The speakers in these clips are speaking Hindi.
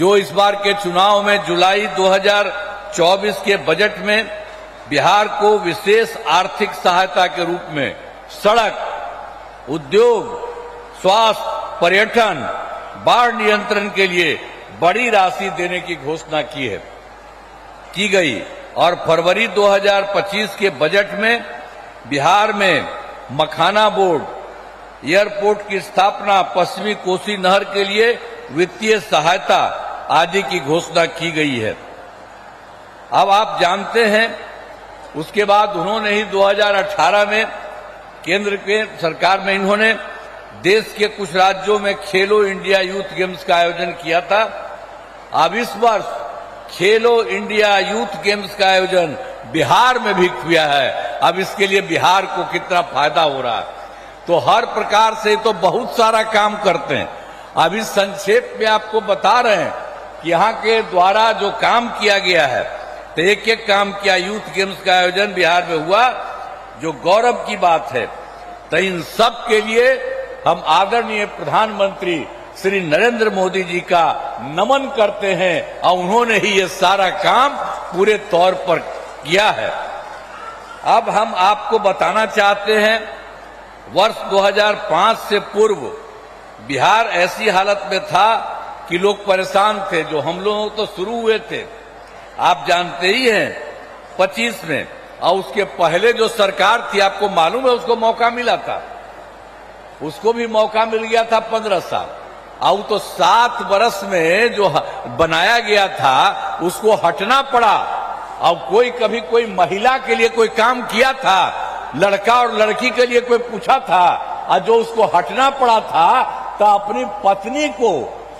जो इस बार के चुनाव में जुलाई 2024 के बजट में बिहार को विशेष आर्थिक सहायता के रूप में सड़क, उद्योग, स्वास्थ्य, पर्यटन, बाढ़ नियंत्रण के लिए बड़ी राशि देने की घोषणा की गई और फरवरी 2025 के बजट में बिहार में मखाना बोर्ड, एयरपोर्ट की स्थापना, पश्चिमी कोसी नहर के लिए वित्तीय सहायता आदि की घोषणा की गई है। अब आप जानते हैं उसके बाद उन्होंने ही 2018 में केंद्र के सरकार में इन्होंने देश के कुछ राज्यों में खेलो इंडिया यूथ गेम्स का आयोजन किया था। अब इस वर्ष खेलो इंडिया यूथ गेम्स का आयोजन बिहार में भी किया है। अब इसके लिए बिहार को कितना फायदा हो रहा है, तो हर प्रकार से तो बहुत सारा काम करते हैं। अब इस संक्षेप में आपको बता रहे हैं कि यहाँ के द्वारा जो काम किया गया है, तो एक एक काम किया। यूथ गेम्स का आयोजन बिहार में हुआ, जो गौरव की बात है। तो इन सब के लिए हम आदरणीय प्रधानमंत्री श्री नरेंद्र मोदी जी का नमन करते हैं और उन्होंने ही ये सारा काम पूरे तौर पर किया है। अब हम आपको बताना चाहते हैं, वर्ष 2005 से पूर्व बिहार ऐसी हालत में था कि लोग परेशान थे। जो हम लोग तो शुरू हुए थे, आप जानते ही हैं, 25 में, और उसके पहले जो सरकार थी, आपको मालूम है, उसको मौका मिला था, उसको भी मौका मिल गया था 15 साल। और तो 7 वर्ष में जो बनाया गया था उसको हटना पड़ा। और कोई कभी कोई महिला के लिए कोई काम किया था, लड़का और लड़की के लिए कोई पूछा था, और जो उसको हटना पड़ा था तो अपनी पत्नी को,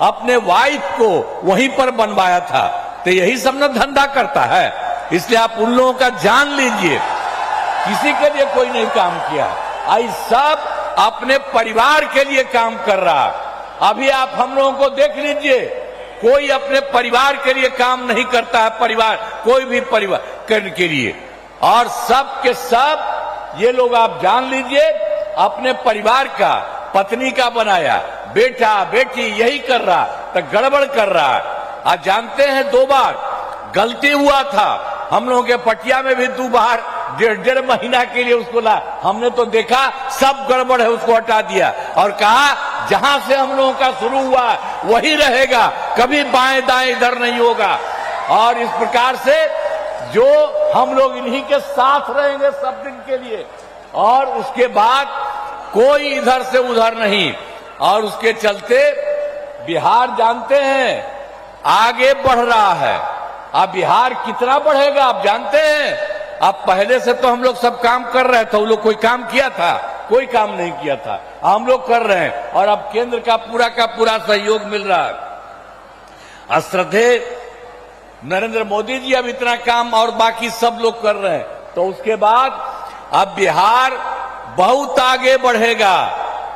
अपने वाइफ को वहीं पर बनवाया था। तो यही सब ना धंधा करता है। इसलिए आप उन लोगों का जान लीजिए, किसी के लिए कोई नहीं काम किया। आई सब अपने परिवार के लिए काम कर रहा है। अभी आप हम लोगों को देख लीजिए, कोई अपने परिवार के लिए काम नहीं करता है। परिवार, कोई भी परिवार करने के लिए, और सब के सब ये लोग आप जान लीजिए अपने परिवार का, पत्नी का बनाया, बेटा बेटी यही कर रहा, तो गड़बड़ कर रहा है। आज जानते हैं 2 बार गलती हुआ था हम लोगों के पटिया में भी 2 बार, 1.5 महीना के लिए उसको ला। हमने तो देखा सब गड़बड़ है, उसको हटा दिया और कहा जहां से हम लोगों का शुरू हुआ वही रहेगा, कभी बाएं दाएं इधर नहीं होगा। और इस प्रकार से जो हम लोग इन्हीं के साथ रहेंगे सब दिन के लिए, और उसके बाद कोई इधर से उधर नहीं। और उसके चलते बिहार जानते हैं आगे बढ़ रहा है। अब बिहार कितना बढ़ेगा आप जानते हैं। अब पहले से तो हम लोग सब काम कर रहे थे, वो लोग कोई काम किया था? कोई काम नहीं किया था। हम लोग कर रहे हैं और अब केंद्र का पूरा सहयोग मिल रहा है। श्रद्धेय नरेंद्र मोदी जी अब इतना काम और बाकी सब लोग कर रहे हैं, तो उसके बाद अब बिहार बहुत आगे बढ़ेगा।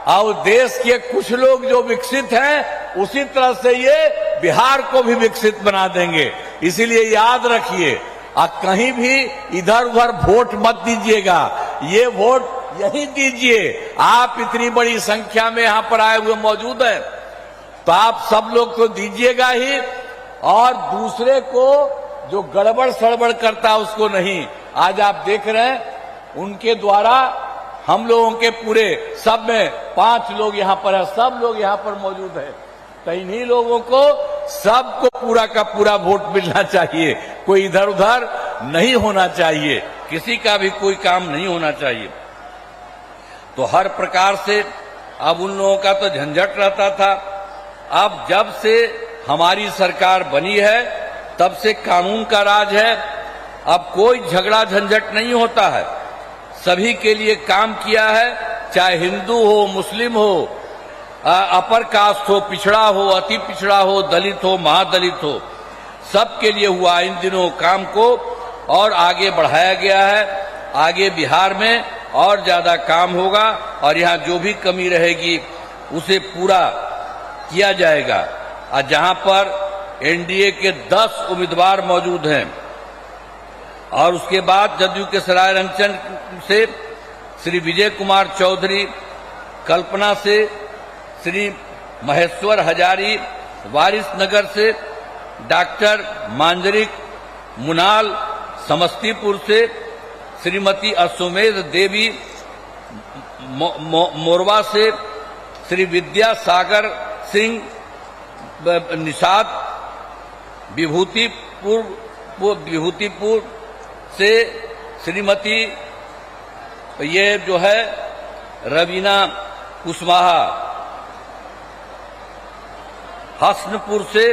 और देश के कुछ लोग जो विकसित हैं, उसी तरह से ये बिहार को भी विकसित बना देंगे। इसीलिए याद रखिए, कहीं भी इधर उधर वोट मत दीजिएगा, ये वोट यही दीजिए। आप इतनी बड़ी संख्या में यहाँ पर आए हुए मौजूद हैं, तो आप सब लोग तो दीजिएगा ही, और दूसरे को जो गड़बड़ सड़बड़ करता है उसको नहीं। आज आप देख रहे हैं उनके द्वारा हम लोगों के पूरे सब में 5 लोग यहाँ पर है, सब लोग यहाँ पर मौजूद है। तो इन्हीं लोगों को सबको पूरा का पूरा वोट मिलना चाहिए, कोई इधर उधर नहीं होना चाहिए, किसी का भी कोई काम नहीं होना चाहिए। तो हर प्रकार से अब उन लोगों का तो झंझट रहता था। अब जब से हमारी सरकार बनी है तब से कानून का राज है। अब कोई झगड़ा झंझट नहीं होता है, सभी के लिए काम किया है, चाहे हिंदू हो, मुस्लिम हो, अपर कास्ट हो, पिछड़ा हो, अति पिछड़ा हो, दलित हो, महादलित हो, सबके लिए हुआ इन दिनों काम को और आगे बढ़ाया गया है। आगे बिहार में और ज्यादा काम होगा और यहाँ जो भी कमी रहेगी उसे पूरा किया जाएगा। और जहां पर एनडीए के 10 उम्मीदवार मौजूद हैं और उसके बाद जदयू के सरायरंजन से श्री विजय कुमार चौधरी, कल्पना से श्री महेश्वर हजारी, वारिसनगर से डॉक्टर मांजरिक मुनाल समस्तीपुर से, श्रीमती अश्वमेध देवी मोरवा से, श्री विद्यासागर सिंह निषाद विभूतिपुर से, श्रीमती ये जो है रवीना कुशवाहा हसनपुर से,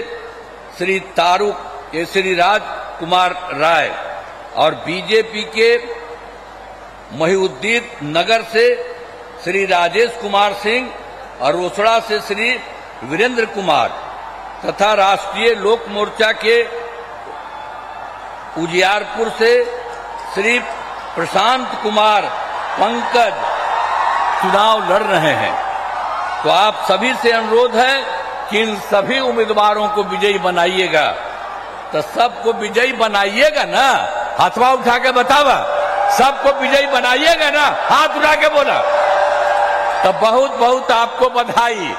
श्री राज कुमार राय, और बीजेपी के महिउद्दीन नगर से श्री राजेश कुमार सिंह, और रोसड़ा से श्री वीरेंद्र कुमार, तथा राष्ट्रीय लोक मोर्चा के उजियारपुर से श्री प्रशांत कुमार पंकज चुनाव लड़ रहे हैं। तो आप सभी से अनुरोध है कि इन सभी उम्मीदवारों को विजयी बनाइएगा। तो सबको विजयी बनाइएगा ना? हाथवा उठा के बतावा, सबको विजयी बनाइएगा ना? हाथ उठा के बोला। तो बहुत बहुत आपको बधाई।